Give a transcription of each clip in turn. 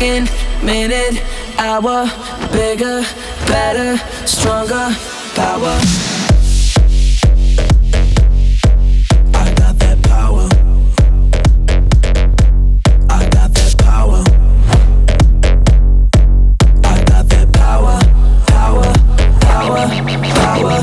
second, minute, hour. Bigger, better, stronger, power. I got that power. I got that power. I got that power. Power, power, power.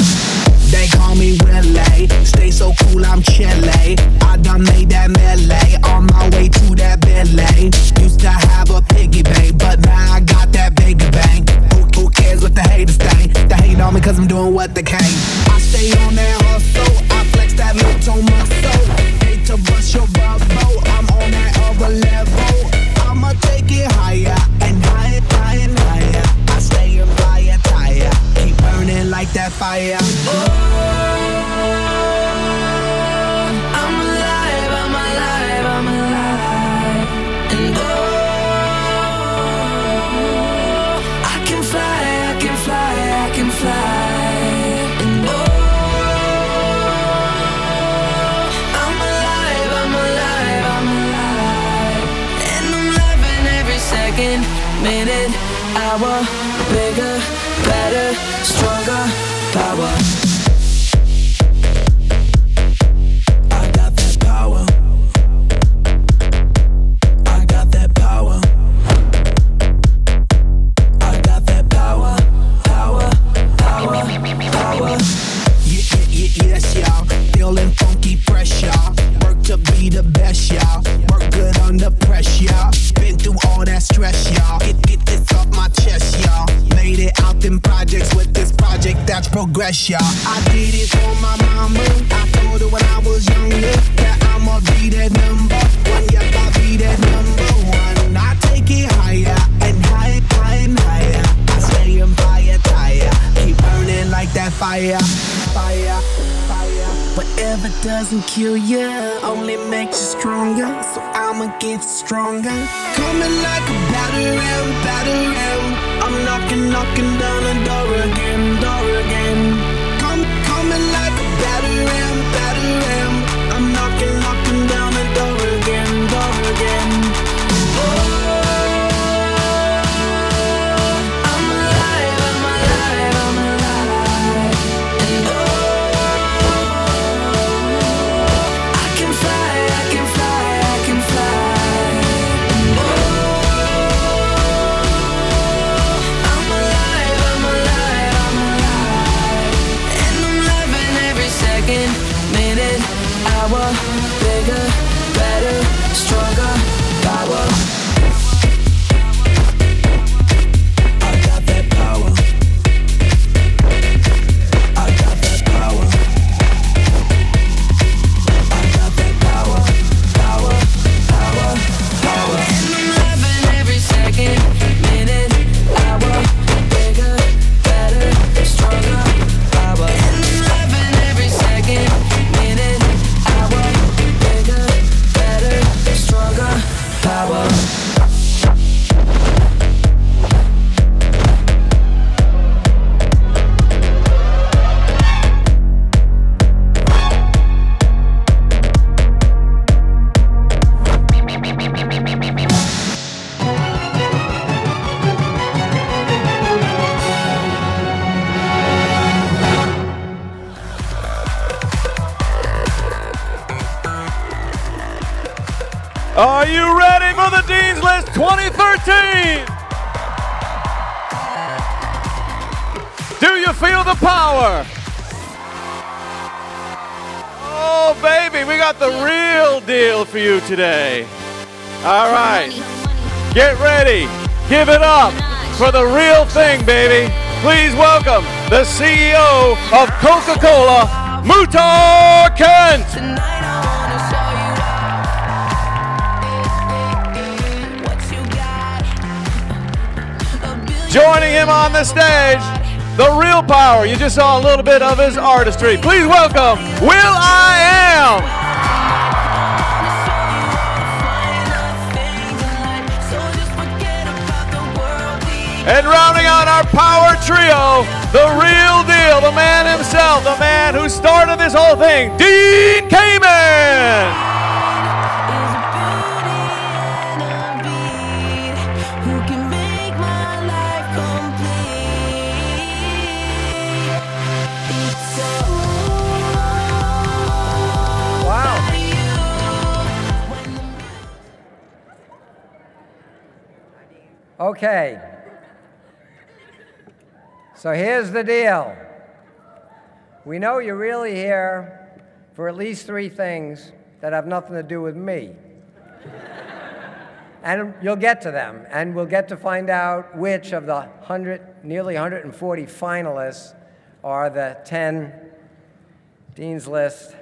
They call me Willie, stay so cool, I'm chilly. I done made that melee, on my way to that Billy. Used to have a piggy bank, but now I got that bigger bang. Who cares what the haters think? They hate on me cause I'm doing what they can. I stay on that hustle, I flex that mental muscle. Hate to bust your bubble, I'm on that other level. I'ma take it higher and higher, higher and higher. I stay in fire tire, keep burning like that fire. Minute, hour, bigger, better, stronger, power. I got that power. I got that power. I got that power. Power, power, power. Yes, y'all. Feeling funky fresh, y'all. Work to be the best, y'all. Work good under pressure, y'all. Been through all that stress, y'all. Get this off my chest, y'all. Made it out them projects with this project that's progress, y'all. I did it for my mama. I told her when I was younger that I'ma be that number one. Yep, I'll be that number one. I take it higher and higher, higher and higher. I stay in fire tire, keep burning like that fire. Fire, fire. Whatever doesn't kill you only makes you stronger. So I'ma get stronger. Coming like a battering, battering. I'm knocking, knocking down the door again, door again. Coming like a battering, battering. I'm knocking, knocking down the door again, door again. Bigger, better, stronger, power. I got that power. I got that power. I got that power. Power, power, power. And I'm loving every second, minute, hour. Bigger, better, stronger, power. And I'm loving every second, minute, hour. Bigger, better, stronger, power. Are you ready for the Dean's List 2013? Do you feel the power? Oh, baby, we got the real deal for you today. All right, get ready. Give it up for the real thing, baby. Please welcome the CEO of Coca-Cola, Muhtar Kent. Joining him on the stage, the real power. You just saw a little bit of his artistry. Please welcome Will I Am. And rounding out our power trio, the real deal, the man himself, the man who started this whole thing, Dean Kamen. Okay. So here's the deal. We know you're really here for at least 3 things that have nothing to do with me. And you'll get to them, and we'll get to find out which of the nearly 140 finalists are the 10 Dean's List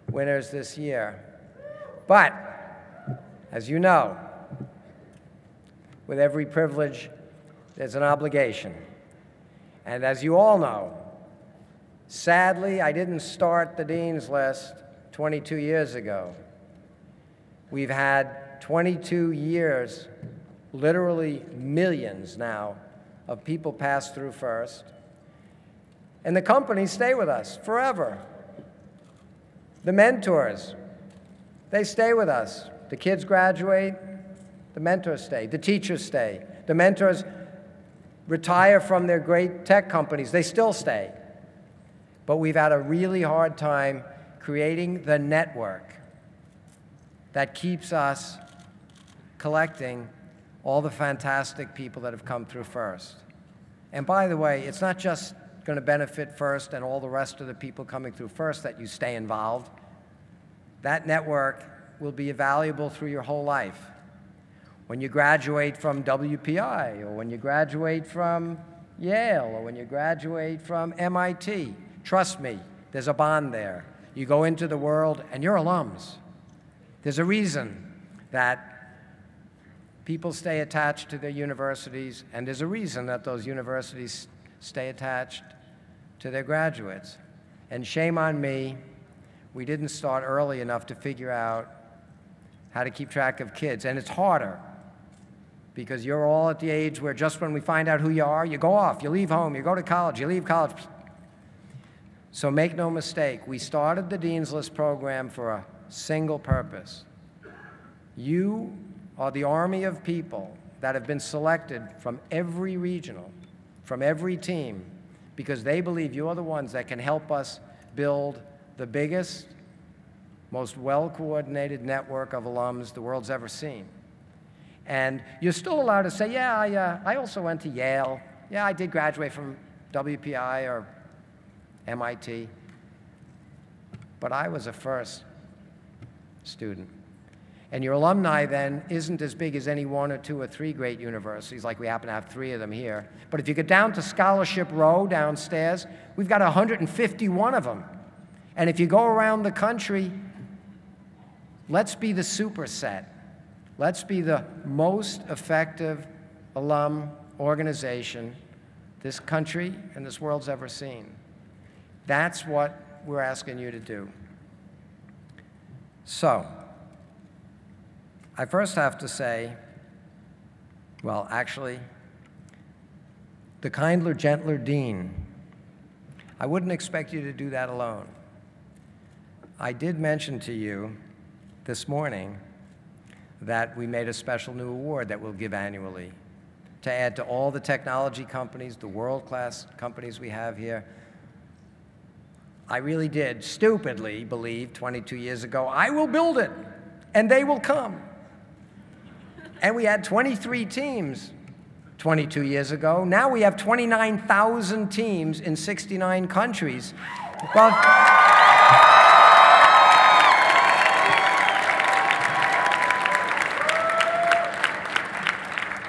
winners this year. But, as you know, with every privilege, there's an obligation. And as you all know, sadly, I didn't start the Dean's List 22 years ago. We've had 22 years, literally millions now, of people pass through first. And the companies stay with us forever. The mentors, they stay with us. The kids graduate, the mentors stay. The teachers stay. The mentors retire from their great tech companies. They still stay. But we've had a really hard time creating the network that keeps us collecting all the fantastic people that have come through first. And by the way, it's not just going to benefit first and all the rest of the people coming through first that you stay involved. That network will be valuable through your whole life. When you graduate from WPI, or when you graduate from Yale, or when you graduate from MIT, trust me, there's a bond there. You go into the world and you're alums. There's a reason that people stay attached to their universities, and there's a reason that those universities stay attached to their graduates. And shame on me, we didn't start early enough to figure out how to keep track of kids. And it's harder, because you're all at the age where just when we find out who you are, you go off, you leave home, you go to college, you leave college. So make no mistake, we started the Dean's List program for a single purpose. You are the army of people that have been selected from every regional, from every team, because they believe you're the ones that can help us build the biggest, most well-coordinated network of alums the world's ever seen. And you're still allowed to say, yeah, I also went to Yale. Yeah, I did graduate from WPI or MIT. But I was a first student. And your alumni then isn't as big as any 1 or 2 or 3 great universities, like we happen to have 3 of them here. But if you get down to Scholarship Row downstairs, we've got 151 of them. And if you go around the country, let's be the superset. Let's be the most effective alum organization this country and this world's ever seen. That's what we're asking you to do. So, I first have to say, well, actually, the kindler, gentler dean, I wouldn't expect you to do that alone. I did mention to you this morning that we made a special new award that we'll give annually to add to all the technology companies, the world-class companies we have here. I really did stupidly believe 22 years ago, I will build it, and they will come. And we had 23 teams 22 years ago. Now we have 29,000 teams in 69 countries. Well,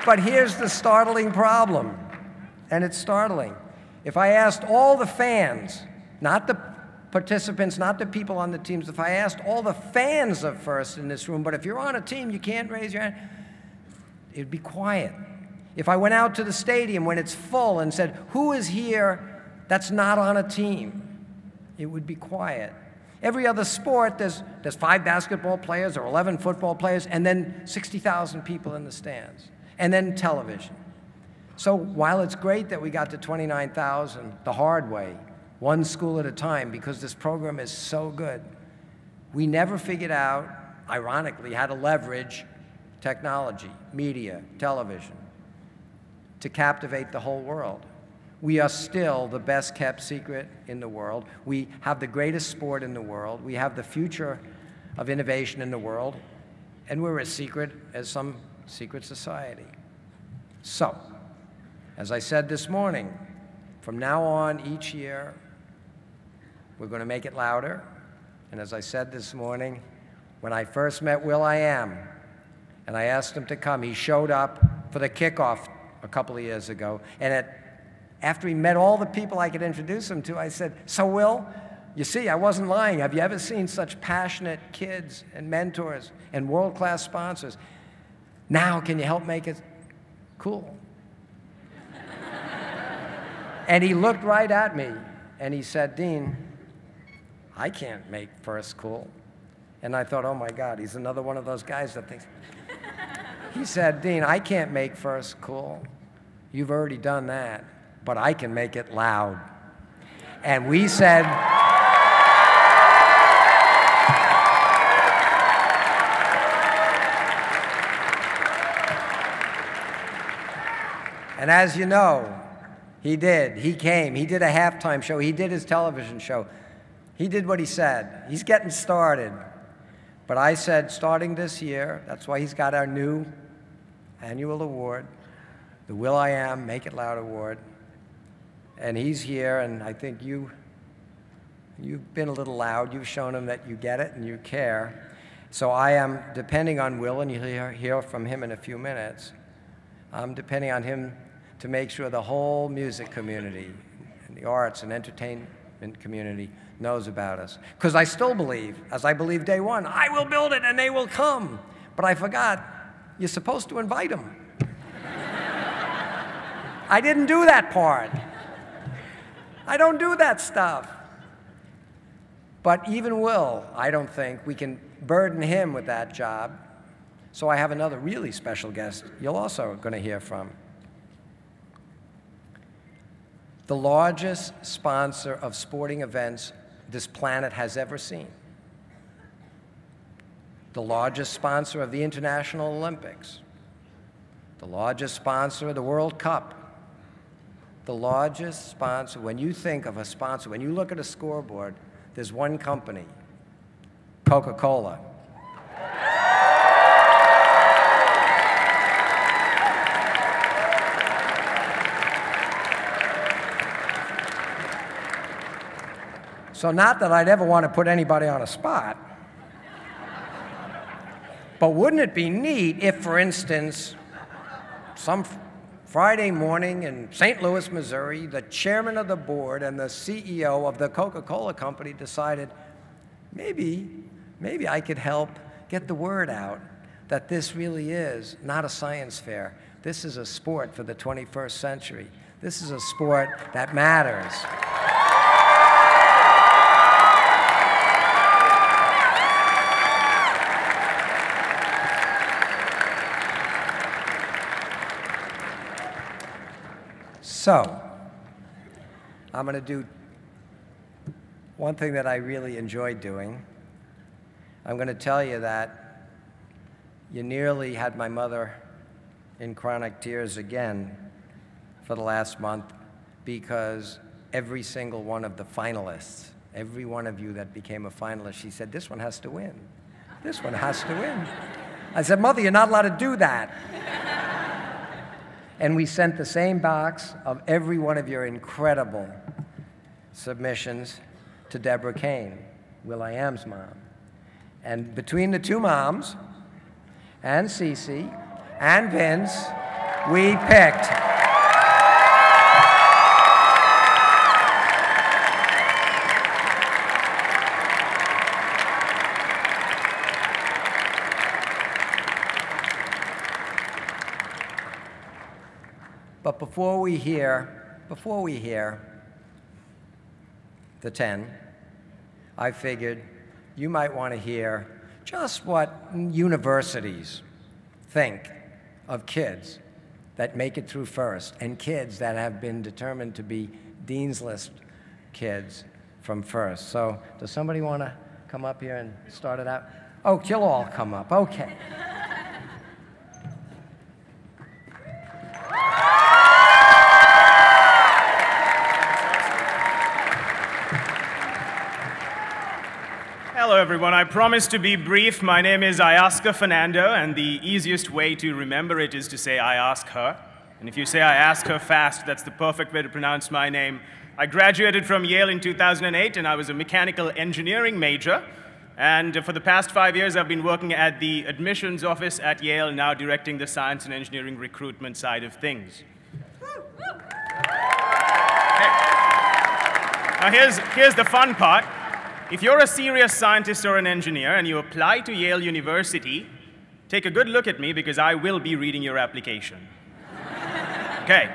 but here's the startling problem, and it's startling. If I asked all the fans, not the participants, not the people on the teams, if I asked all the fans of First in this room, but if you're on a team, you can't raise your hand, it'd be quiet. If I went out to the stadium when it's full and said, who is here that's not on a team, it would be quiet. Every other sport, there's 5 basketball players or 11 football players, and then 60,000 people in the stands, and then television. So while it's great that we got to 29,000 the hard way, one school at a time, because this program is so good, we never figured out, ironically, how to leverage technology, media, television, to captivate the whole world. We are still the best kept secret in the world. We have the greatest sport in the world. We have the future of innovation in the world. And we're as secret as some secret society. So, as I said this morning, from now on each year, we're going to make it louder. And as I said this morning, when I first met will.i.am, and I asked him to come, he showed up for the kickoff a couple of years ago. And after he met all the people I could introduce him to, I said, so Will, you see, I wasn't lying. Have you ever seen such passionate kids and mentors and world-class sponsors? Now, can you help make it cool? And he looked right at me, and he said, Dean, I can't make first cool. And I thought, oh my God, he's another one of those guys that thinks. He said, Dean, I can't make first cool. You've already done that, but I can make it loud. And we said, and as you know, he did. He came. He did a halftime show. He did his television show. He did what he said. He's getting started. But I said, starting this year, that's why he's got our new annual award, the will.i.am Make It Loud Award. And he's here, and I think you've been a little loud. You've shown him that you get it and you care. So I am depending on Will, and you'll hear from him in a few minutes. I'm depending on him to make sure the whole music community and the arts and entertainment community knows about us. Because I still believe, as I believe day one, I will build it and they will come. But I forgot, you're supposed to invite them. I didn't do that part. I don't do that stuff. But even Will, I don't think we can burden him with that job. So I have another really special guest you're also going to hear from. The largest sponsor of sporting events this planet has ever seen. The largest sponsor of the International Olympics. The largest sponsor of the World Cup. The largest sponsor, when you think of a sponsor, when you look at a scoreboard, there's one company, Coca-Cola. So not that I'd ever want to put anybody on a spot, but wouldn't it be neat if, for instance, some Friday morning in St. Louis, Missouri, the chairman of the board and the CEO of the Coca-Cola company decided, maybe I could help get the word out that this really is not a science fair. This is a sport for the 21st century. This is a sport that matters. So, I'm going to do one thing that I really enjoyed doing. I'm going to tell you that you nearly had my mother in chronic tears again for the last month, because every single one of the finalists, every one of you that became a finalist, she said, this one has to win. This one has to win. I said, Mother, you're not allowed to do that. And we sent the same box of every one of your incredible submissions to Deborah Kane, will.i.am's mom. And between the two moms, and Cece, and Vince, we picked But before we hear the 10, I figured you might want to hear just what universities think of kids that make it through first, and kids that have been determined to be Dean's List kids from first. So does somebody want to come up here and start it out? Oh, you'll all come up. Okay. Hello, everyone. I promise to be brief. My name is Ayaska Fernando, and the easiest way to remember it is to say I ask her. And if you say I ask her fast, that's the perfect way to pronounce my name. I graduated from Yale in 2008, and I was a mechanical engineering major. And for the past 5 years, I've been working at the admissions office at Yale, now directing the science and engineering recruitment side of things. Now here's the fun part. If you're a serious scientist or an engineer and you apply to Yale University, take a good look at me because I will be reading your application. Okay.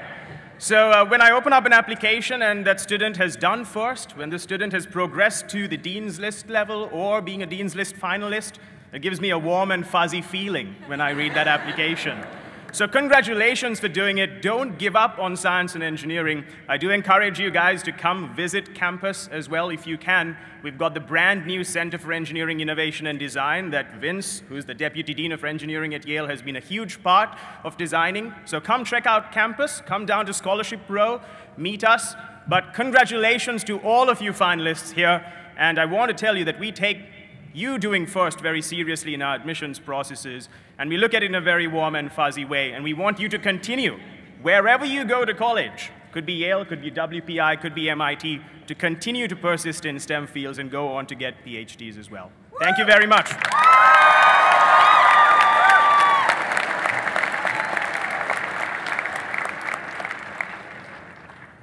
So when I open up an application and that student has done first, when the student has progressed to the Dean's List level or being a Dean's List finalist, it gives me a warm and fuzzy feeling when I read that application. So congratulations for doing it. Don't give up on science and engineering. I do encourage you guys to come visit campus as well if you can. We've got the brand new Center for Engineering, Innovation, and Design that Vince, who's the Deputy Dean of Engineering at Yale, has been a huge part of designing. So come check out campus, come down to Scholarship Row, meet us. But congratulations to all of you finalists here. And I want to tell you that we take you doing first very seriously in our admissions processes, and we look at it in a very warm and fuzzy way, and we want you to continue wherever you go to college. Could be Yale, could be WPI, could be MIT, to continue to persist in STEM fields and go on to get PhDs as well. Thank you very much.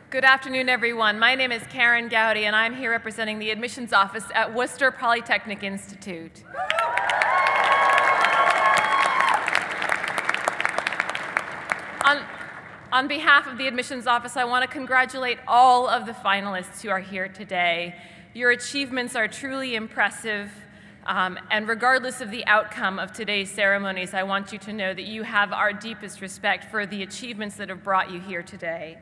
Good afternoon, everyone. My name is Karen Gowdy, and I'm here representing the admissions office at Worcester Polytechnic Institute. On behalf of the admissions office, I want to congratulate all of the finalists who are here today. Your achievements are truly impressive, and regardless of the outcome of today's ceremonies, I want you to know that you have our deepest respect for the achievements that have brought you here today.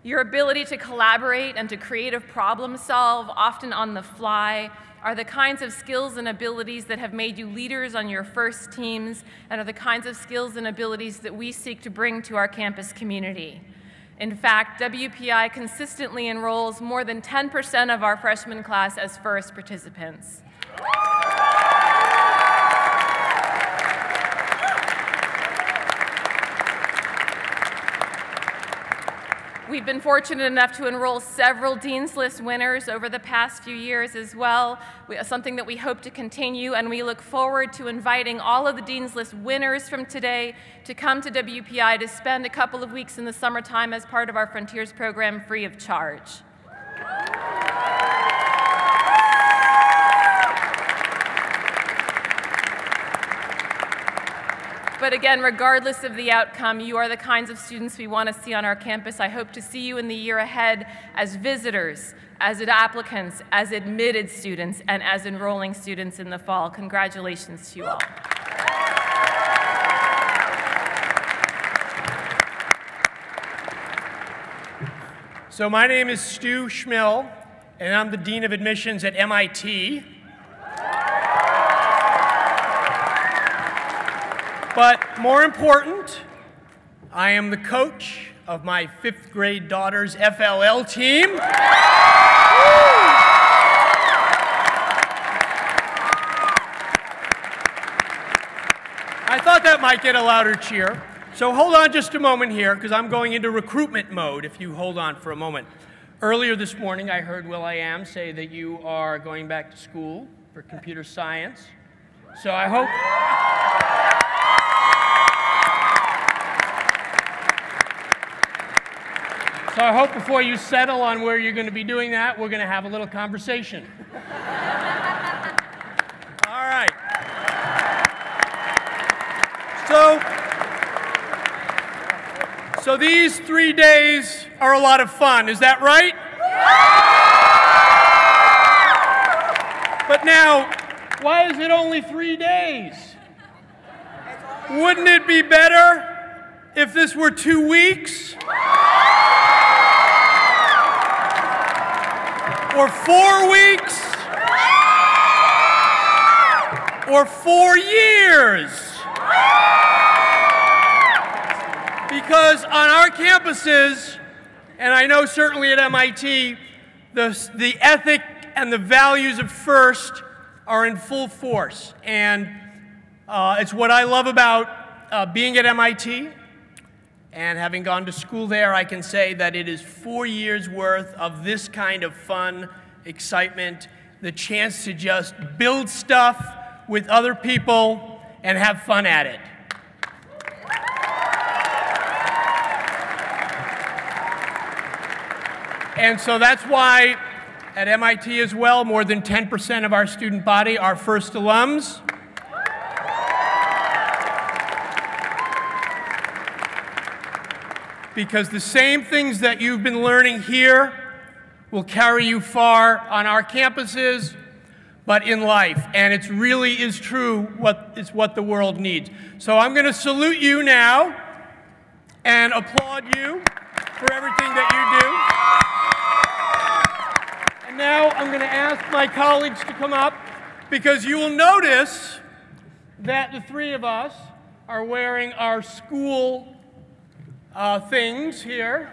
Your ability to collaborate and to creative problem solve, often on the fly, are the kinds of skills and abilities that have made you leaders on your first teams and are the kinds of skills and abilities that we seek to bring to our campus community. In fact, WPI consistently enrolls more than 10% of our freshman class as first participants. We've been fortunate enough to enroll several Dean's List winners over the past few years as well, something that we hope to continue, and we look forward to inviting all of the Dean's List winners from today to come to WPI to spend a couple of weeks in the summertime as part of our Frontiers program free of charge. But again, regardless of the outcome, you are the kinds of students we want to see on our campus. I hope to see you in the year ahead as visitors, as applicants, as admitted students, and as enrolling students in the fall. Congratulations to you all. So my name is Stu Schmill, and I'm the Dean of Admissions at MIT. But more important, I am the coach of my 5th grade daughter's FLL team. I thought that might get a louder cheer. So hold on just a moment here, because I'm going into recruitment mode, if you hold on for a moment. Earlier this morning, I heard Will.i.am say that you are going back to school for computer science. So I hope... So I hope before you settle on where you're going to be doing that, we're going to have a little conversation. All right. So these 3 days are a lot of fun, is that right? But now, why is it only 3 days? Wouldn't it be better if this were 2 weeks? Or 4 weeks? Or 4 years? Because on our campuses, and I know certainly at MIT, the ethic and the values of FIRST are in full force. And it's what I love about being at MIT. And having gone to school there, I can say that it is 4 years worth of this kind of fun, excitement, the chance to just build stuff with other people and have fun at it. And so that's why at MIT as well, more than 10% of our student body are first alums. Because the same things that you've been learning here will carry you far on our campuses, but in life. And it really is true what the world needs. So I'm going to salute you now and applaud you for everything that you do. And now I'm going to ask my colleagues to come up, because you will notice that the three of us are wearing our school things here,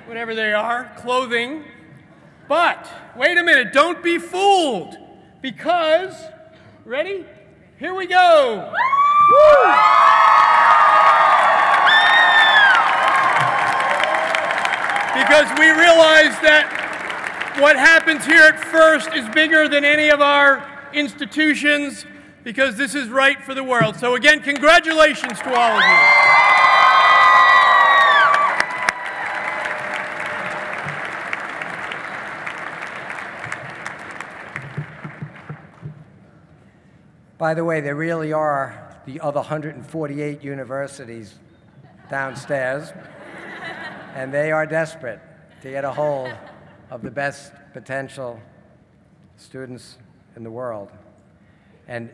whatever they are, clothing. But wait a minute, don't be fooled, because, ready? Here we go. Woo! Because we realize that what happens here at First is bigger than any of our institutions, because this is right for the world. So again, congratulations to all of you. By the way, there really are the other 148 universities downstairs, and they are desperate to get a hold of the best potential students in the world. And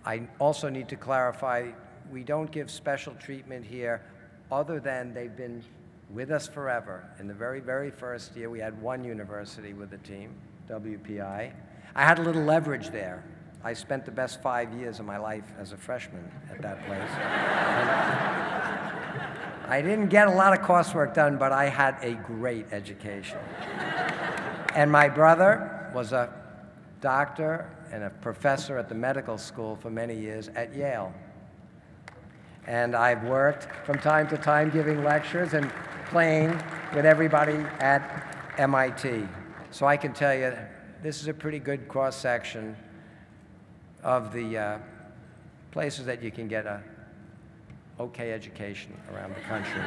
I also need to clarify, we don't give special treatment here other than they've been with us forever. In the very, very first year, we had one university with a team, WPI. I had a little leverage there. I spent the best 5 years of my life as a freshman at that place. I didn't get a lot of coursework done, but I had a great education. And my brother was a doctor and a professor at the medical school for many years at Yale. And I've worked from time to time giving lectures and playing with everybody at MIT. So I can tell you, this is a pretty good cross-section of the places that you can get a okay education around the country.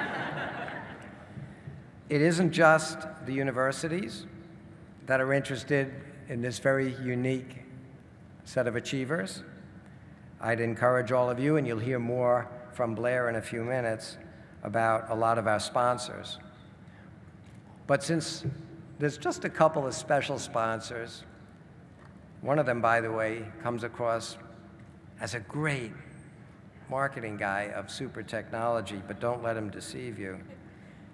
It isn't just the universities that are interested in this very unique set of achievers. I'd encourage all of you, and you'll hear more from Blair in a few minutes, about a lot of our sponsors. But since there's just a couple of special sponsors, one of them, by the way, comes across as a great marketing guy of super technology, but don't let him deceive you.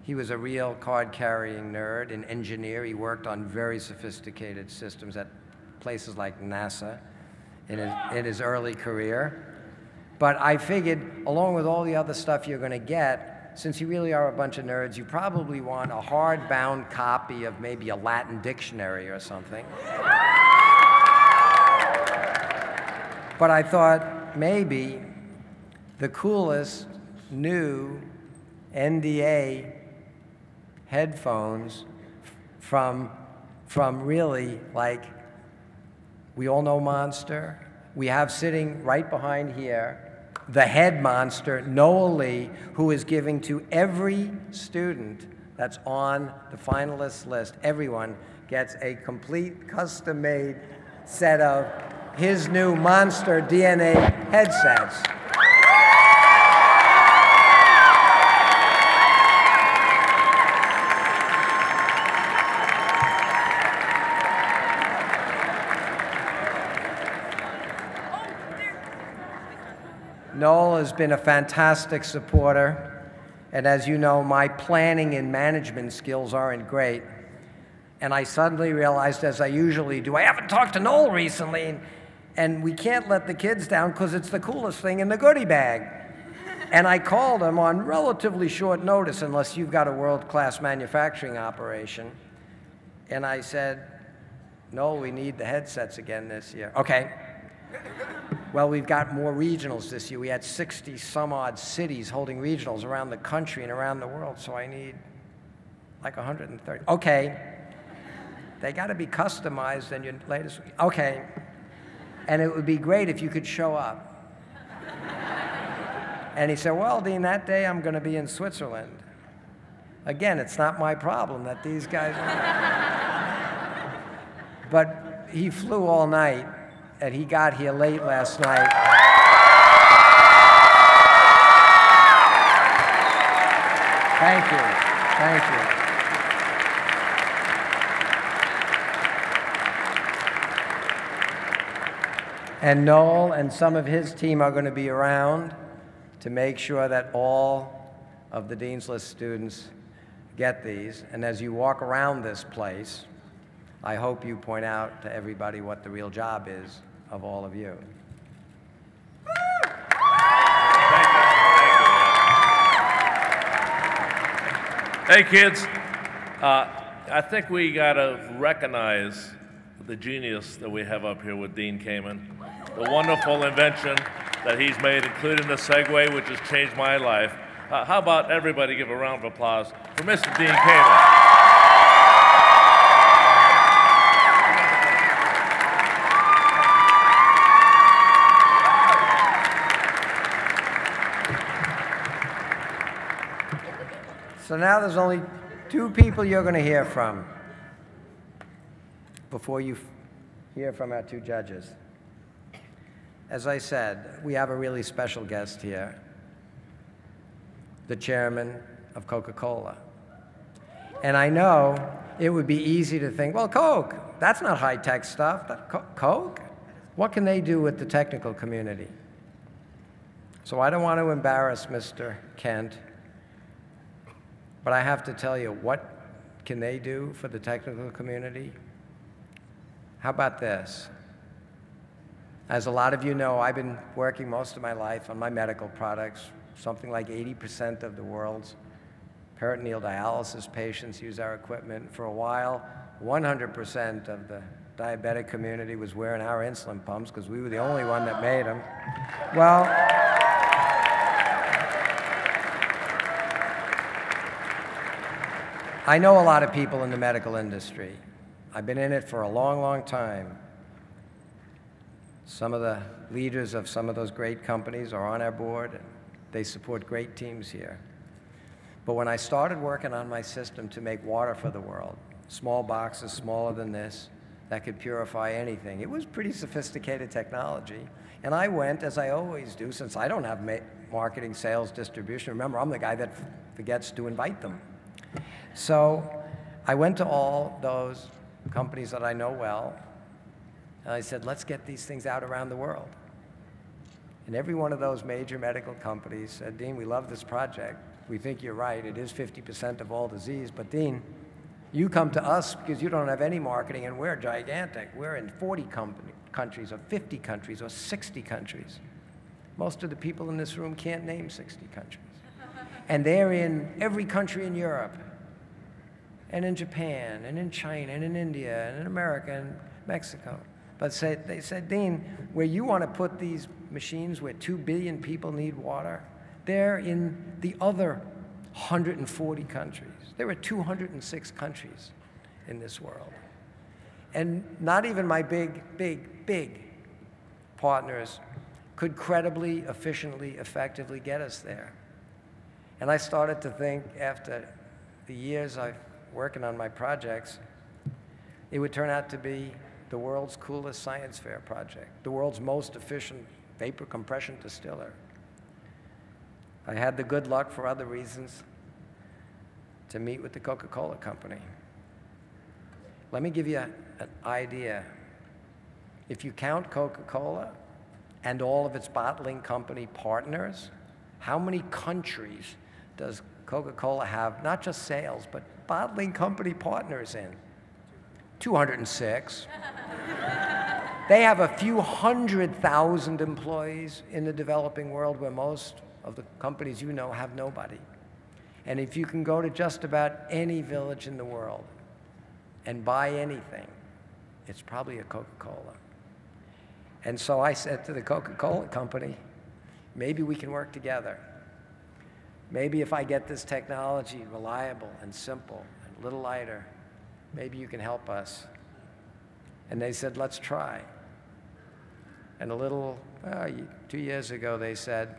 He was a real card-carrying nerd, an engineer. He worked on very sophisticated systems at places like NASA in his early career. But I figured, along with all the other stuff you're going to get, since you really are a bunch of nerds, you probably want a hardbound copy of maybe a Latin dictionary or something. But I thought maybe the coolest new NDA headphones from really, like, we all know Monster. We have sitting right behind here the head monster, Noah Lee, who is giving to every student that's on the finalist list. Everyone gets a complete custom-made set of his new Monster DNA headsets. Noel has been a fantastic supporter, and as you know, my planning and management skills aren't great. And I suddenly realized, as I usually do, I haven't talked to Noel recently, and we can't let the kids down because it's the coolest thing in the goodie bag. And I called him on relatively short notice, unless you've got a world-class manufacturing operation. And I said, Noel, we need the headsets again this year. Okay. Well, we've got more regionals this year. We had 60 some odd cities holding regionals around the country and around the world, so I need like 130. Okay. They got to be customized in your latest. Okay. And it would be great if you could show up. And he said, well, Dean, that day I'm going to be in Switzerland. Again, it's not my problem that these guys are. But he flew all night, and he got here late last night. Thank you. Thank you. And Noel and some of his team are going to be around to make sure that all of the Dean's List students get these. And as you walk around this place, I hope you point out to everybody what the real job is of all of you. Hey, kids. I think we got to recognize the genius that we have up here with Dean Kamen, the wonderful invention that he's made, including the Segway, which has changed my life. How about everybody give a round of applause for Mr. Dean Kamen? So now there's only two people you're going to hear from before you hear from our two judges. As I said, we have a really special guest here, the chairman of Coca-Cola. And I know it would be easy to think, well, Coke, that's not high-tech stuff. Coke? What can they do with the technical community? So I don't want to embarrass Mr. Kent, but I have to tell you, what can they do for the technical community? How about this? As a lot of you know, I've been working most of my life on my medical products. Something like 80% of the world's peritoneal dialysis patients use our equipment. For a while, 100% of the diabetic community was wearing our insulin pumps because we were the only one that made them. Well, I know a lot of people in the medical industry. I've been in it for a long, long time. Some of the leaders of some of those great companies are on our board, and they support great teams here. But when I started working on my system to make water for the world, small boxes smaller than this, that could purify anything, it was pretty sophisticated technology. And I went, as I always do, since I don't have marketing, sales, distribution. Remember, I'm the guy that forgets to invite them. So I went to all those companies that I know well, and I said, let's get these things out around the world. And every one of those major medical companies said, Dean, we love this project. We think you're right. It is 50% of all disease. But Dean, you come to us because you don't have any marketing, and we're gigantic. We're in 40 countries, or 50 countries, or 60 countries. Most of the people in this room can't name 60 countries. And they're in every country in Europe, and in Japan, and in China, and in India, and in America, and Mexico. But they said, Dean, where you want to put these machines where 2 billion people need water, they're in the other 140 countries. There are 206 countries in this world. And not even my big partners could credibly, efficiently, effectively get us there. And I started to think, after the years I've working on my projects, it would turn out to be the world's coolest science fair project, the world's most efficient vapor compression distiller. I had the good luck, for other reasons, to meet with the Coca-Cola Company. Let me give you an idea. If you count Coca-Cola and all of its bottling company partners, how many countries does Coca-Cola have, not just sales, but bottling company partners in? 206. They have a few 100,000 employees in the developing world, where most of the companies you know have nobody. And if you can go to just about any village in the world and buy anything, it's probably a Coca-Cola. And so I said to the Coca-Cola company, maybe we can work together. Maybe if I get this technology reliable and simple and a little lighter, maybe you can help us. And they said, let's try. And 2 years ago, they said,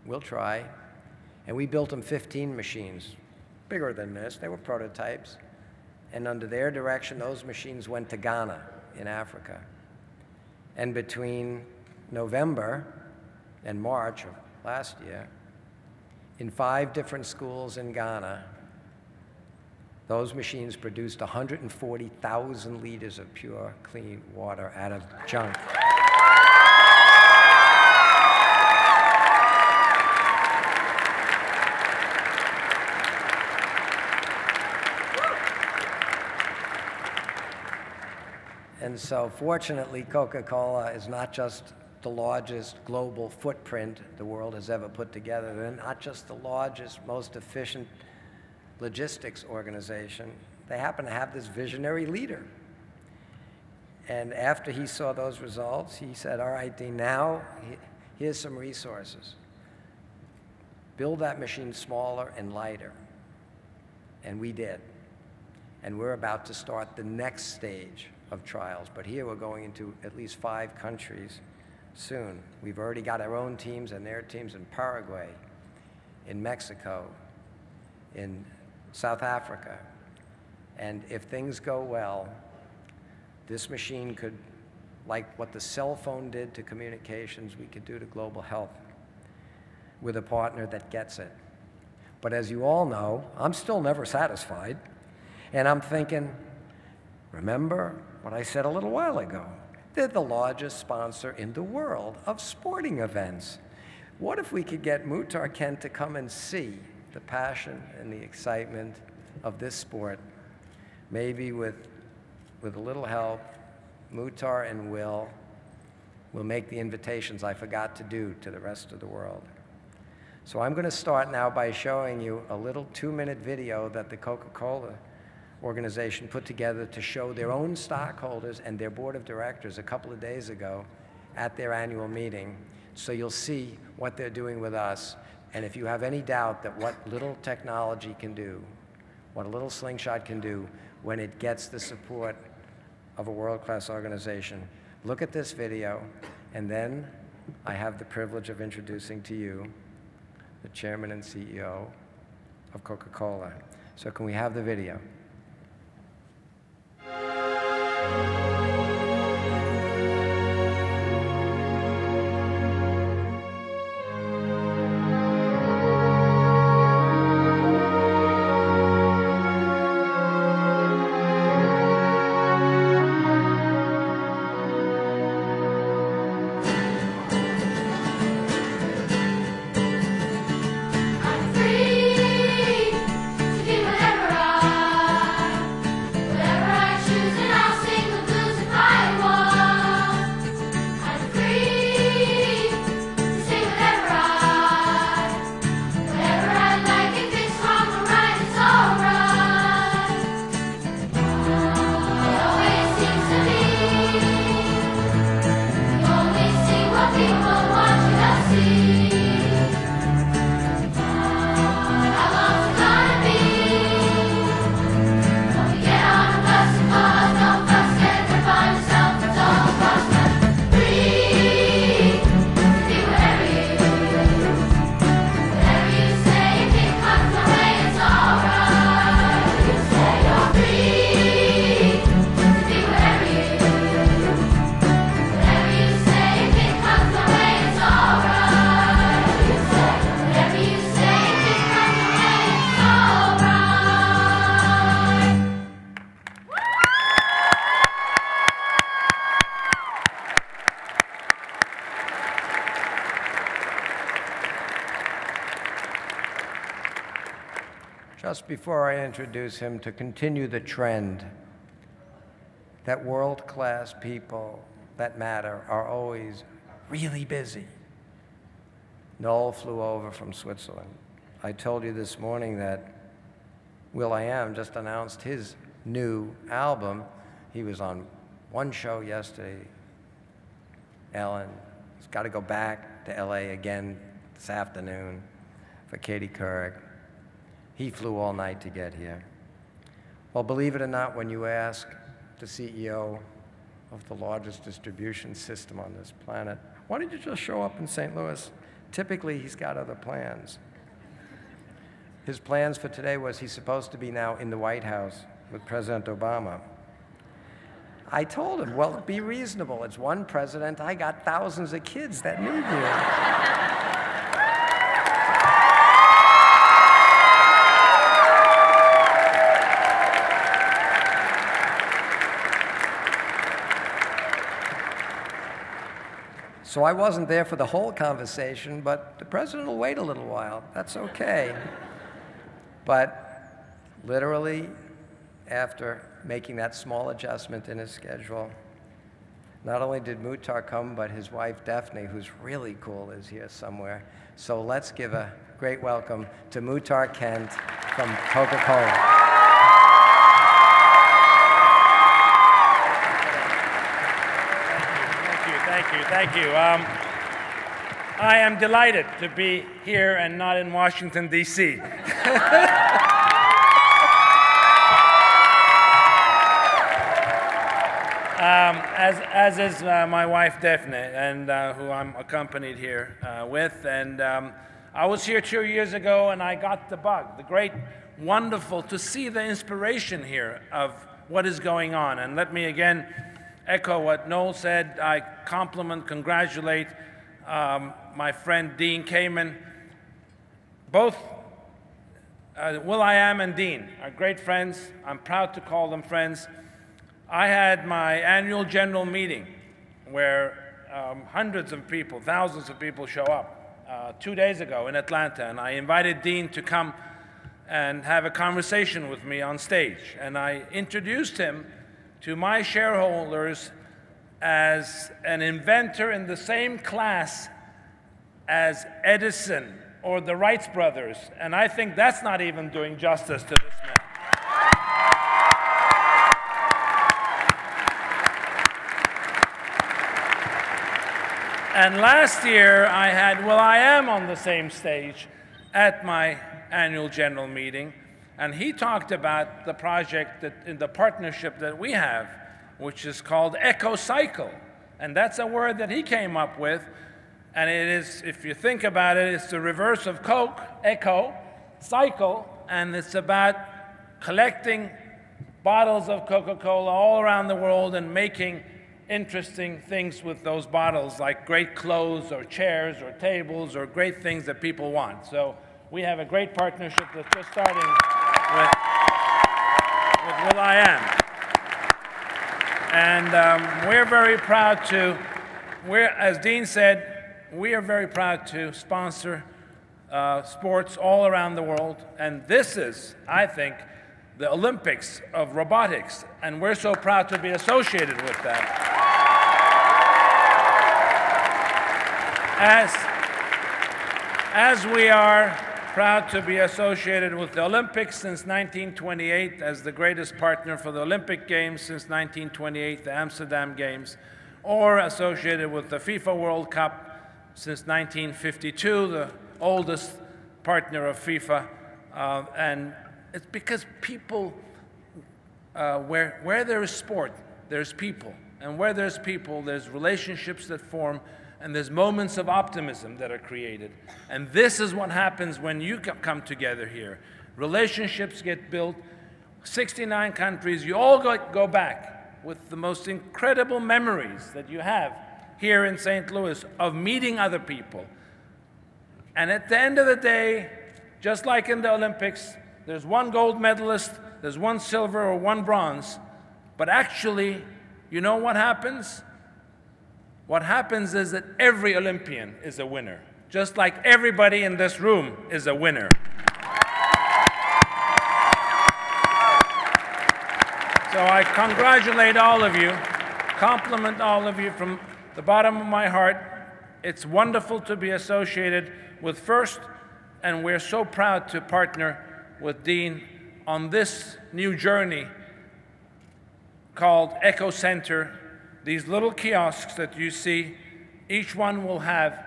we'll try. And we built them 15 machines, bigger than this. They were prototypes. And under their direction, those machines went to Ghana in Africa. And between November and March of last year, in 5 different schools in Ghana, those machines produced 140,000 liters of pure, clean water out of junk. And so fortunately, Coca-Cola is not just the largest global footprint the world has ever put together. They're not just the largest, most efficient logistics organization. They happen to have this visionary leader. And after he saw those results, he said, all right, Dean, now here's some resources. Build that machine smaller and lighter. And we did. And we're about to start the next stage of trials. But here we're going into at least 5 countries soon. We've already got our own teams and their teams in Paraguay, in Mexico, in South Africa. And if things go well, this machine could, like what the cell phone did to communications, we could do to global health with a partner that gets it. But as you all know, I'm still never satisfied. And I'm thinking, remember what I said a little while ago? They're the largest sponsor in the world of sporting events. What if we could get Muhtar Kent to come and see the passion and the excitement of this sport? Maybe with a little help, Muhtar and Will make the invitations I forgot to do to the rest of the world. So I'm going to start now by showing you a little 2-minute video that the Coca-Cola organization put together to show their own stockholders and their board of directors a couple of days ago at their annual meeting. So you'll see what they're doing with us. And if you have any doubt that what little technology can do, what a little slingshot can do when it gets the support of a world-class organization, look at this video, and then I have the privilege of introducing to you the chairman and CEO of Coca-Cola. So can we have the video? Just before I introduce him, to continue the trend that world-class people that matter are always really busy. Noel flew over from Switzerland. I told you this morning that will.i.am just announced his new album. He was on one show yesterday. Ellen has got to go back to LA again this afternoon for Katie Couric. He flew all night to get here. Well, believe it or not, when you ask the CEO of the largest distribution system on this planet, why did you just show up in St. Louis? Typically, he's got other plans. His plans for today was he's supposed to be now in the White House with President Obama. I told him, well, be reasonable. It's one president. I got thousands of kids that need you. So I wasn't there for the whole conversation, but the president will wait a little while. That's okay. But literally, after making that small adjustment in his schedule, not only did Muhtar come, but his wife Daphne, who's really cool, is here somewhere. So let's give a great welcome to Muhtar Kent from Coca-Cola. Thank you. I am delighted to be here and not in Washington, D.C. As is my wife, Daphne, and who I'm accompanied here with. And I was here 2 years ago, and I got the bug. Wonderful to see the inspiration here of what is going on. And let me again echo what Noel said. I compliment, congratulate my friend Dean Kamen. Both will.i.am and Dean are great friends. I'm proud to call them friends. I had my annual general meeting where hundreds of people, thousands of people show up 2 days ago in Atlanta, and I invited Dean to come and have a conversation with me on stage. And I introduced him to my shareholders as an inventor in the same class as Edison or the Wright brothers. And I think that's not even doing justice to this man. And last year, I had will.i.am on the same stage at my annual general meeting. And he talked about the project, the partnership that we have, which is called EcoCycle. And that's a word that he came up with. And it is, if you think about it, it's the reverse of Coke, eco, cycle, and it's about collecting bottles of Coca-Cola all around the world and making interesting things with those bottles, like great clothes or chairs or tables or great things that people want. So we have a great partnership that's just starting with will.i.am. And we're very proud to, as Dean said, we are very proud to sponsor sports all around the world. And this is, I think, the Olympics of robotics. And we're so proud to be associated with that. As we are proud to be associated with the Olympics since 1928 as the greatest partner for the Olympic Games since 1928, the Amsterdam Games, or associated with the FIFA World Cup since 1952, the oldest partner of FIFA. And it's because people, where there is sport, there's people. And where there's people, there's relationships that form, and there's moments of optimism that are created. And this is what happens when you come together here. Relationships get built. 69 countries, you all go back with the most incredible memories that you have here in St. Louis of meeting other people. And at the end of the day, just like in the Olympics, there's one gold medalist, there's one silver or one bronze. But actually, you know what happens? What happens is that every Olympian is a winner, just like everybody in this room is a winner. So I congratulate all of you, compliment all of you from the bottom of my heart. It's wonderful to be associated with FIRST, and we're so proud to partner with Dean on this new journey called Eco Center these little kiosks that you see, each one will have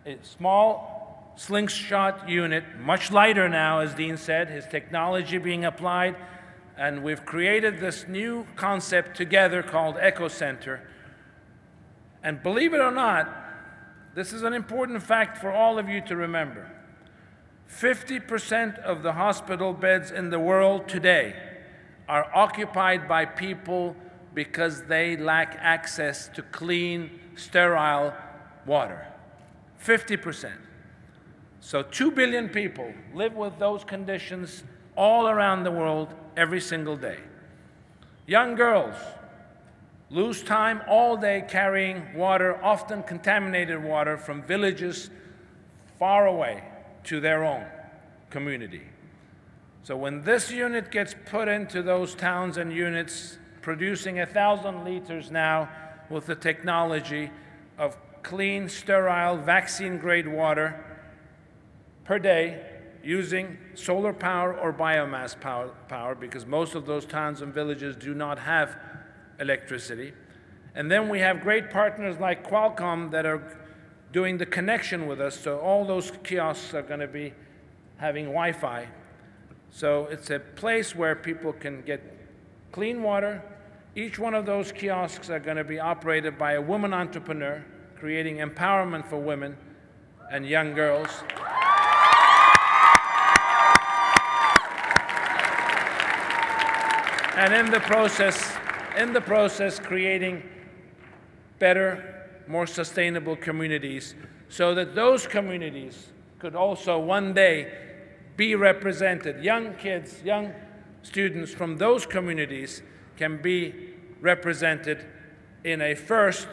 a small slingshot unit, much lighter now, as Dean said, his technology being applied, and we've created this new concept together called Echo Center. And believe it or not, this is an important fact for all of you to remember. 50% of the hospital beds in the world today are occupied by people because they lack access to clean, sterile water. 50%. So 2 billion people live with those conditions all around the world every single day. Young girls lose time all day carrying water, often contaminated water, from villages far away to their own community. So when this unit gets put into those towns and units, producing 1,000 liters now with the technology of clean, sterile, vaccine-grade water per day, using solar power or biomass power, because most of those towns and villages do not have electricity. And then we have great partners like Qualcomm that are doing the connection with us, so all those kiosks are going to be having Wi-Fi. So it's a place where people can get clean water. Each one of those kiosks are going to be operated by a woman entrepreneur, creating empowerment for women and young girls. And in the process, creating better, more sustainable communities, so that those communities could also one day be represented. Young kids, young students from those communities can be represented in a first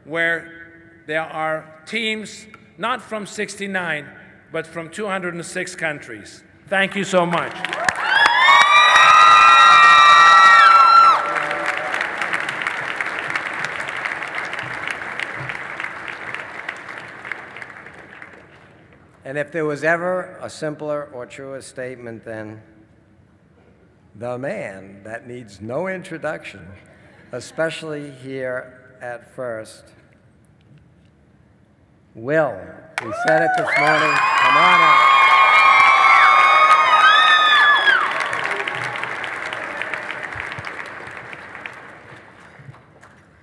where there are teams not from 69, but from 206 countries. Thank you so much. And if there was ever a simpler or truer statement than the man that needs no introduction, especially here at First, Will. We said it this morning. Come on out.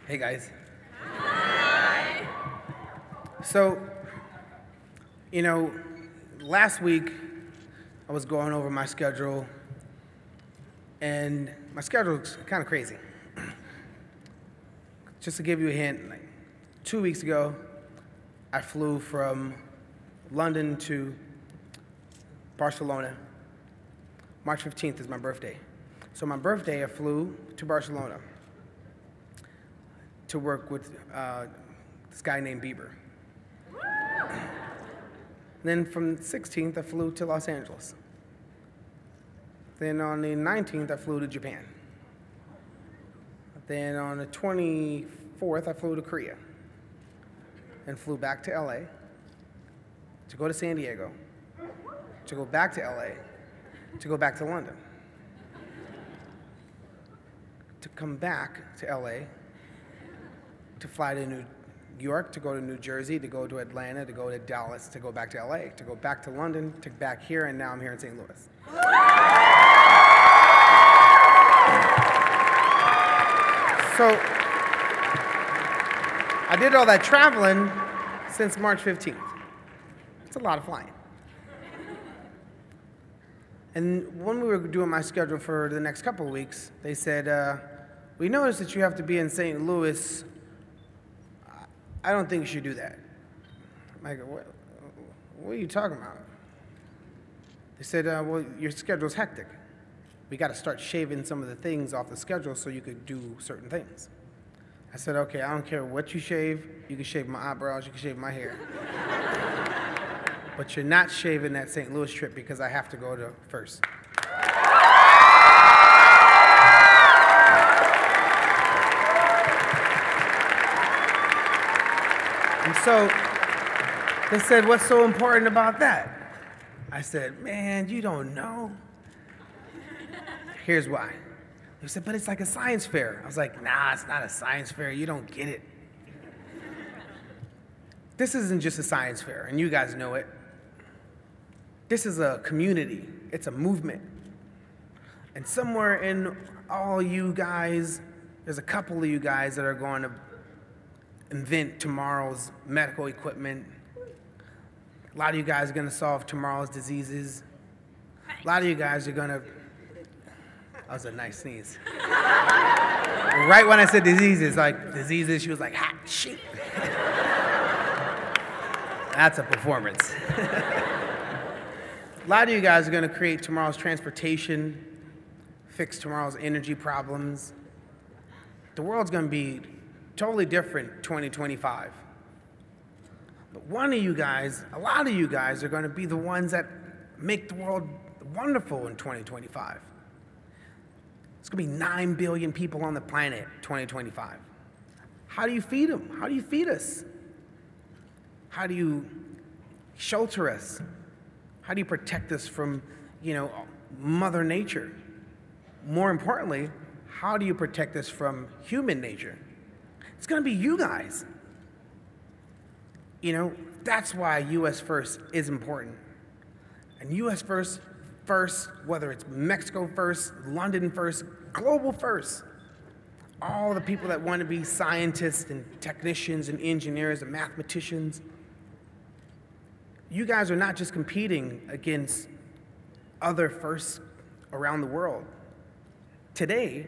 Hey, guys. Hi. So, you know, last week I was going over my schedule, and my schedule's kind of crazy. Just to give you a hint, like 2 weeks ago, I flew from London to Barcelona. March 15th is my birthday. So my birthday, I flew to Barcelona to work with this guy named Bieber. Then from the 16th, I flew to Los Angeles. Then on the 19th, I flew to Japan. Then on the 24th, I flew to Korea. And flew back to LA, to go to San Diego, to go back to LA, to go back to London, to come back to LA, to fly to New York, to go to New Jersey, to go to Atlanta, to go to Dallas, to go back to LA, to go back to London, to back here, and now I'm here in St. Louis. So I did all that traveling since March 15th. It's a lot of flying. And when we were doing my schedule for the next couple of weeks, they said, we noticed that you have to be in St. Louis. I don't think you should do that. I'm like, what are you talking about? They said, well, your schedule's hectic. We got to start shaving some of the things off the schedule so you could do certain things. I said, okay, I don't care what you shave. You can shave my eyebrows, you can shave my hair. But you're not shaving that St. Louis trip because I have to go to First. And so they said, what's so important about that? I said, man, you don't know. Here's why. He said, but it's like a science fair. I was like, nah, it's not a science fair. You don't get it. This isn't just a science fair, and you guys know it. This is a community. It's a movement. And somewhere in all you guys, there's a couple of you guys that are going to invent tomorrow's medical equipment. A lot of you guys are going to solve tomorrow's diseases. A lot of you guys are going to... That was a nice sneeze. Right when I said diseases, she was like, hot shit. That's a performance. A lot of you guys are going to create tomorrow's transportation, fix tomorrow's energy problems. The world's going to be totally different 2025. But one of you guys, a lot of you guys are going to be the ones that make the world wonderful in 2025. It's going to be 9 billion people on the planet 2025. How do you feed them? How do you feed us? How do you shelter us? How do you protect us from, Mother Nature? More importantly, how do you protect us from human nature? It's going to be you guys. That's why U.S. First is important. And U.S. First, whether it's Mexico first, London first, global first. All the people that want to be scientists and technicians and engineers and mathematicians. You guys are not just competing against other firsts around the world. Today,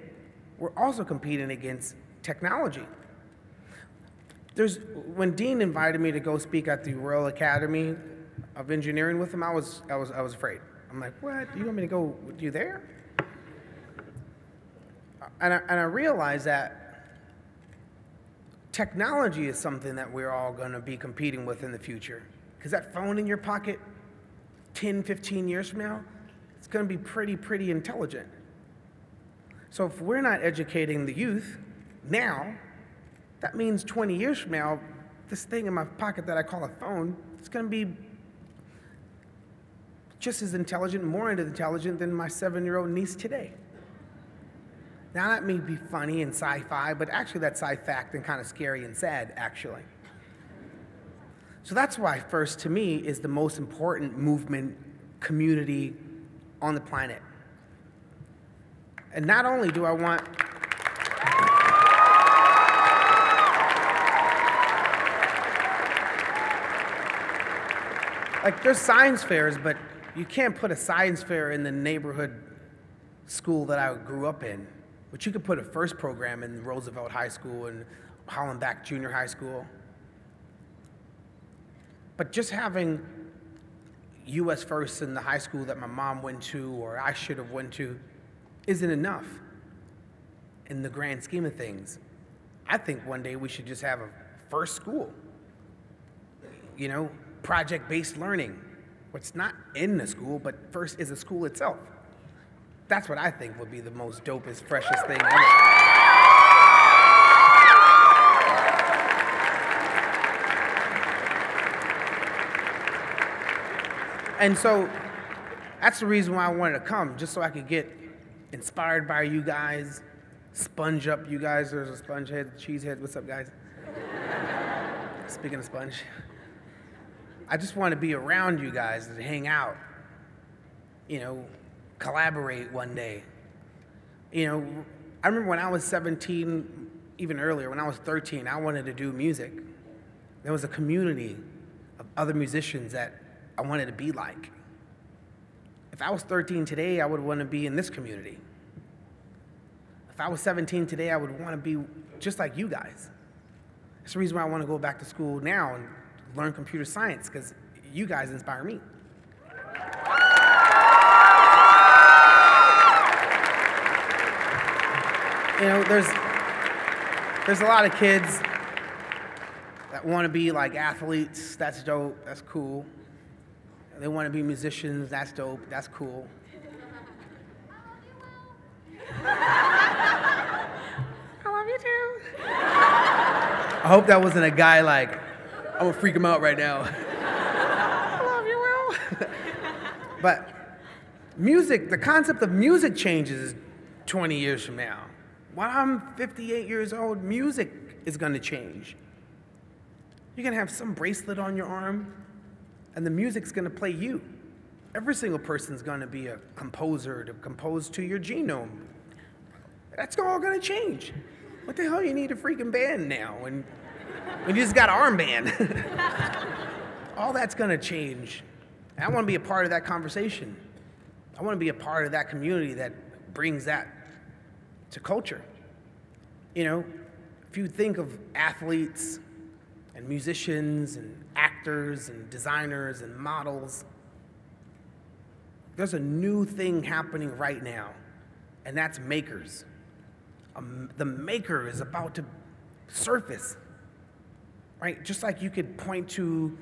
we're also competing against technology. When Dean invited me to go speak at the Royal Academy of Engineering with him, I was afraid. I'm like, what? You want me to go with you there? And I realized that technology is something that we're all going to be competing with in the future. Because that phone in your pocket, 10, 15 years from now, it's going to be pretty intelligent. So if we're not educating the youth now, that means 20 years from now, this thing in my pocket that I call a phone, it's going to be just as intelligent, more intelligent than my 7-year-old niece today. Now, that may be funny and sci-fi, but actually that's sci-fact and kind of scary and sad, actually. So that's why FIRST, to me, is the most important movement community on the planet. And not only do I want... there's science fairs, but you can't put a science fair in the neighborhood school that I grew up in. But you could put a FIRST program in Roosevelt High School and Hollenbach Junior High School. But just having U.S. First in the high school that my mom went to or I should have went to isn't enough in the grand scheme of things. I think one day we should just have a FIRST school. Project-based learning. It's not in the school, but FIRST is a school itself. That's what I think would be the most dopest, freshest thing ever. And so that's the reason why I wanted to come, just so I could get inspired by you guys, sponge up you guys. There's a sponge head, cheese head. What's up, guys? Speaking of sponge. I just want to be around you guys and hang out, collaborate one day. I remember when I was 17, even earlier, when I was 13, I wanted to do music. There was a community of other musicians that I wanted to be like. If I was 13 today, I would want to be in this community. If I was 17 today, I would want to be just like you guys. That's the reason why I want to go back to school now and learn computer science, because you guys inspire me. There's a lot of kids that want to be like athletes. That's dope. That's cool. They want to be musicians. That's dope. That's cool. I love you too. I hope that wasn't a guy like, I'm gonna freak him out right now. I love you, Will. But music, the concept of music changes 20 years from now. When I'm 58 years old, music is going to change. You're going to have some bracelet on your arm, and the music's going to play you. Every single person's going to be a composer to compose to your genome. That's all going to change. What the hell you need a freaking band now when you just got an armband? All that's going to change. And I want to be a part of that conversation. I want to be a part of that community that brings that to culture. You know, if you think of athletes and musicians and actors and designers and models, there's a new thing happening right now, and that's makers. The maker is about to surface, right? Just like you could point to,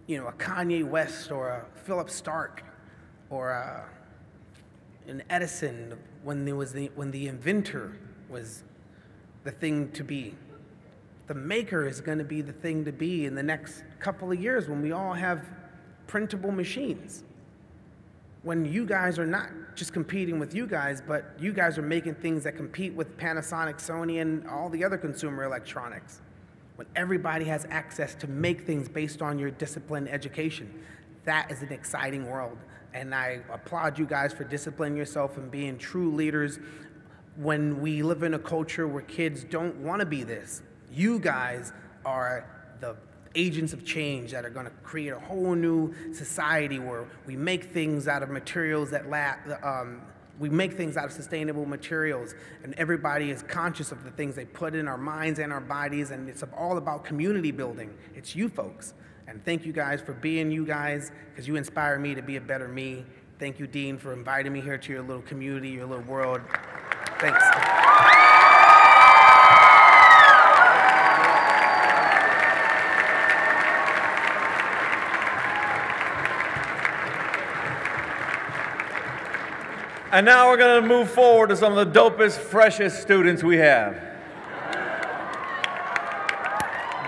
you know, a Kanye West or a Philip Stark or an Edison when the inventor was the thing to be. The maker is going to be the thing to be in the next couple of years when we all have printable machines. When you guys are not just competing with you guys, but you guys are making things that compete with Panasonic, Sony, and all the other consumer electronics. When everybody has access to make things based on your discipline education, that is an exciting world. And I applaud you guys for disciplining yourself and being true leaders when we live in a culture where kids don't want to be this. You guys are the agents of change that are going to create a whole new society where we make things out of materials that we make things out of sustainable materials, and everybody is conscious of the things they put in our minds and our bodies, and it's all about community building. It's you folks. And thank you guys for being you guys, because you inspire me to be a better me. Thank you, Dean, for inviting me here to your little community, your little world. Thanks. And now we're going to move forward to some of the dopest, freshest students we have.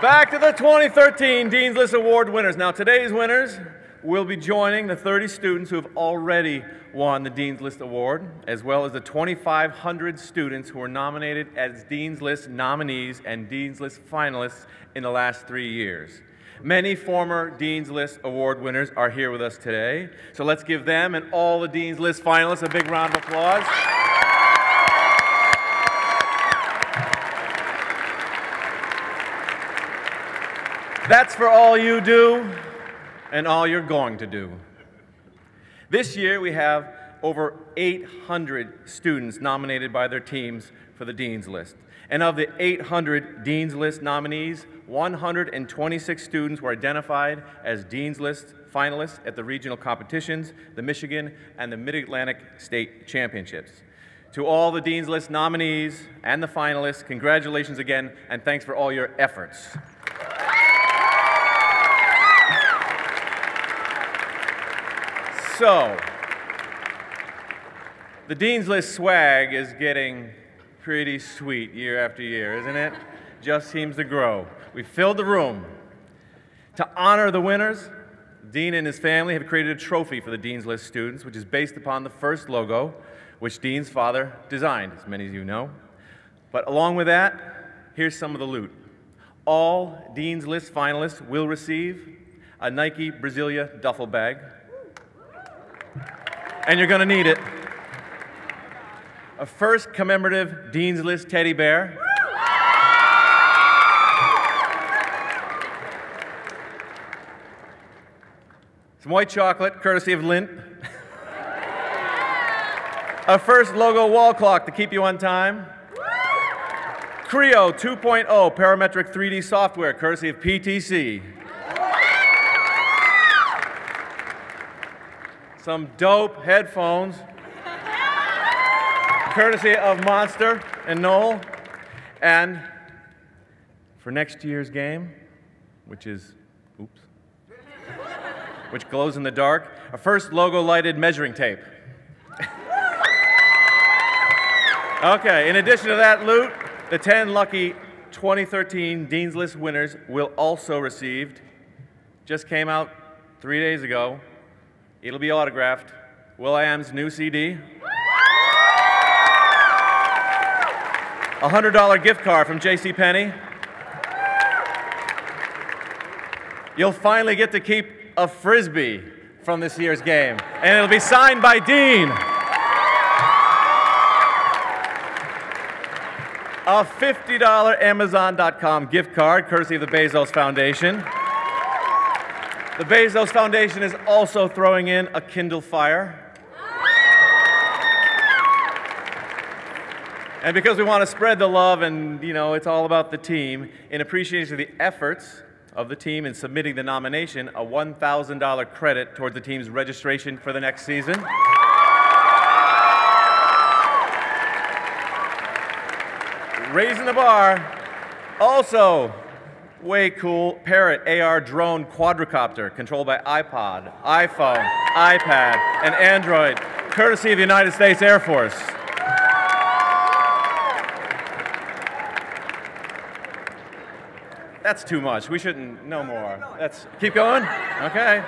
Back to the 2013 Dean's List Award winners. Now, today's winners will be joining the 30 students who have already won the Dean's List Award, as well as the 2,500 students who were nominated as Dean's List nominees and Dean's List finalists in the last 3 years. Many former Dean's List Award winners are here with us today, so let's give them and all the Dean's List finalists a big round of applause. That's for all you do and all you're going to do. This year we have over 800 students nominated by their teams for the Dean's List. And of the 800 Dean's List nominees, 126 students were identified as Dean's List finalists at the regional competitions, the Michigan and the Mid-Atlantic State Championships. To all the Dean's List nominees and the finalists, congratulations again, and thanks for all your efforts. So, the Dean's List swag is getting pretty sweet year after year, isn't it? Just seems to grow. We filled the room. To honor the winners, Dean and his family have created a trophy for the Dean's List students, which is based upon the first logo, which Dean's father designed, as many of you know. But along with that, here's some of the loot. All Dean's List finalists will receive a Nike Brasilia duffel bag, and you're going to need it. A first commemorative Dean's List teddy bear. Some white chocolate, courtesy of Lindt. A first logo wall clock to keep you on time. Creo 2.0 parametric 3D software, courtesy of PTC. Some dope headphones, courtesy of Monster and Knoll. And for next year's game, which is, which glows in the dark, a first logo lighted measuring tape. Okay, in addition to that loot, the 10 lucky 2013 Dean's List winners will also receive, just came out 3 days ago, it'll be autographed, will.i.am's new CD. a $100 gift card from JCPenney. You'll finally get to keep a Frisbee from this year's game, and it'll be signed by Dean. A $50 Amazon.com gift card, courtesy of the Bezos Foundation. The Bezos Foundation is also throwing in a Kindle Fire. And because we want to spread the love and, you know, it's all about the team, in appreciation of the efforts of the team in submitting the nomination, a $1,000 credit towards the team's registration for the next season. Raising the bar. Also, way cool, Parrot AR drone quadricopter controlled by iPod, iPhone, iPad, and Android, courtesy of the United States Air Force. That's too much. We shouldn't know more. Keep going? Okay.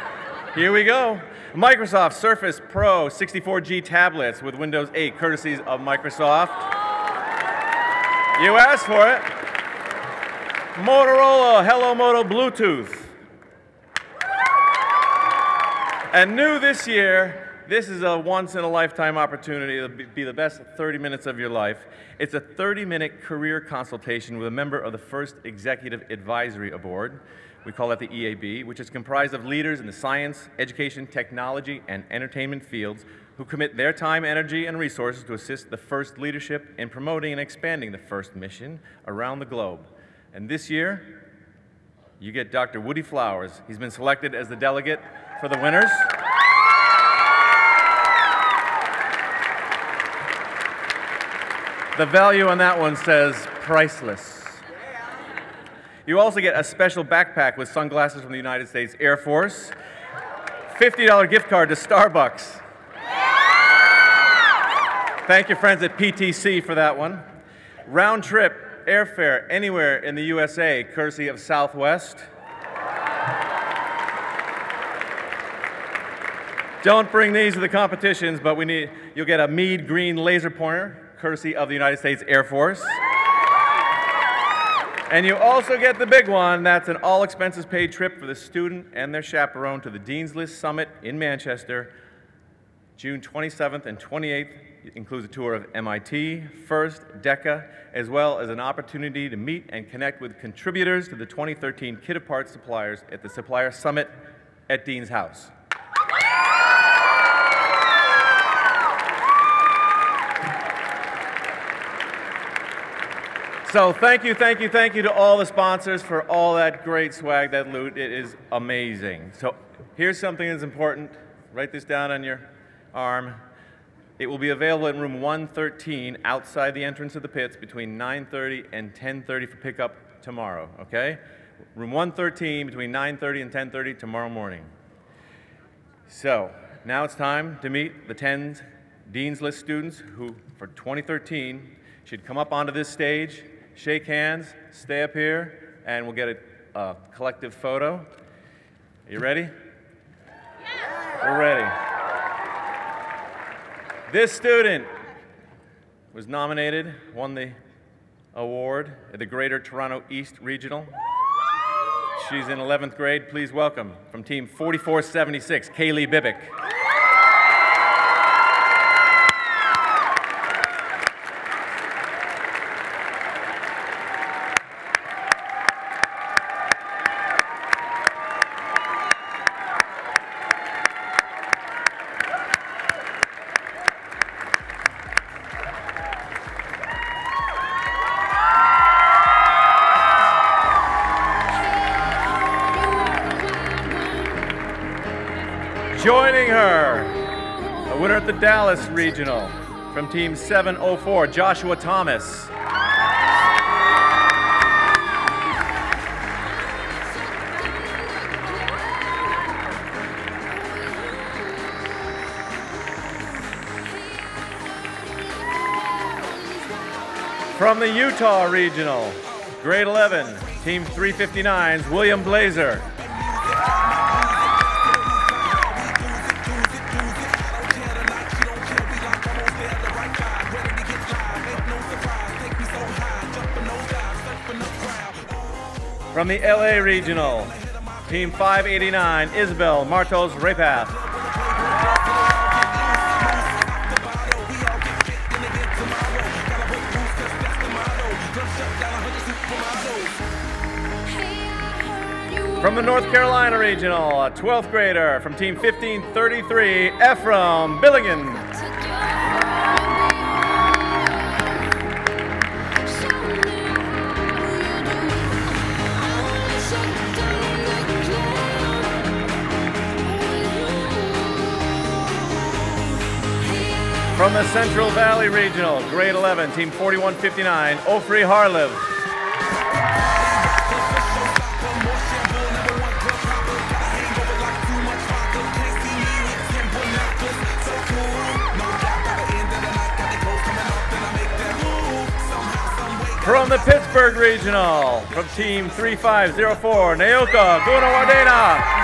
Here we go. Microsoft Surface Pro 64G tablets with Windows 8, courtesies of Microsoft. You asked for it. Motorola Hello Moto Bluetooth. And new this year, this is a once-in-a-lifetime opportunity. It'll be the best 30 minutes of your life. It's a 30-minute career consultation with a member of the First Executive Advisory Board. We call that the EAB, which is comprised of leaders in the science, education, technology, and entertainment fields who commit their time, energy, and resources to assist the FIRST leadership in promoting and expanding the FIRST mission around the globe. And this year, you get Dr. Woody Flowers. He's been selected as the delegate for the winners. The value on that one says priceless. You also get a special backpack with sunglasses from the United States Air Force, $50 gift card to Starbucks. Thank your friends at PTC for that one. Round trip airfare anywhere in the USA, courtesy of Southwest. Don't bring these to the competitions, but you'll get a Meade Green laser pointer, courtesy of the United States Air Force. And you also get the big one. That's an all-expenses-paid trip for the student and their chaperone to the Dean's List Summit in Manchester, June 27th and 28th. It includes a tour of MIT, FIRST, DECA, as well as an opportunity to meet and connect with contributors to the 2013 Kit Apart suppliers at the Supplier Summit at Dean's House. So thank you to all the sponsors for all that great swag, that loot. It is amazing. So here's something that's important. Write this down on your arm. It will be available in room 113 outside the entrance of the pits between 9:30 and 10:30 for pickup tomorrow, okay? Room 113 between 9:30 and 10:30 tomorrow morning. So now it's time to meet the 10 Dean's List students who, for 2013, should come up onto this stage, shake hands, stay up here, and we'll get a collective photo. Are you ready? Yes. We're ready. This student was nominated, won the award at the Greater Toronto East Regional. She's in 11th grade. Please welcome from Team 4476, Kaylee Bibick. Joining her, a winner at the Dallas Regional from Team 704, Joshua Thomas. From the Utah Regional, grade 11, Team 359's William Blazer. From the LA Regional, Team 589, Isabel Martos Repath. From the North Carolina Regional, a 12th grader from Team 1533, Ephraim Billigan. From the Central Valley Regional, grade 11, Team 4159, Ofri Harlev. From the Pittsburgh Regional, from Team 3504, Naoka Gunawardena.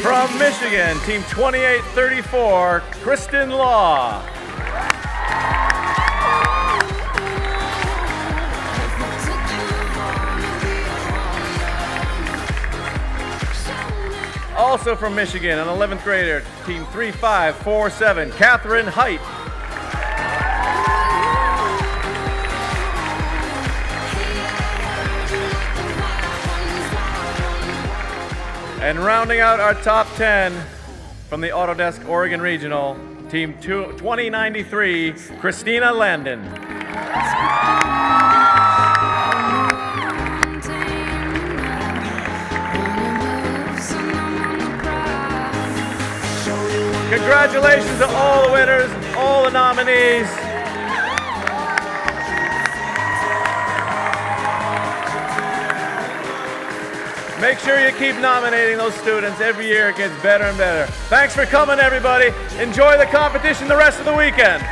From Michigan, Team 2834, Kristen Law. Also from Michigan, an 11th grader, Team 3547, Catherine Height. And rounding out our top 10 from the Autodesk Oregon Regional, Team 2093, Christina Landon. Congratulations to all the winners, all the nominees. Make sure you keep nominating those students. Every year it gets better and better. Thanks for coming, everybody. Enjoy the competition the rest of the weekend.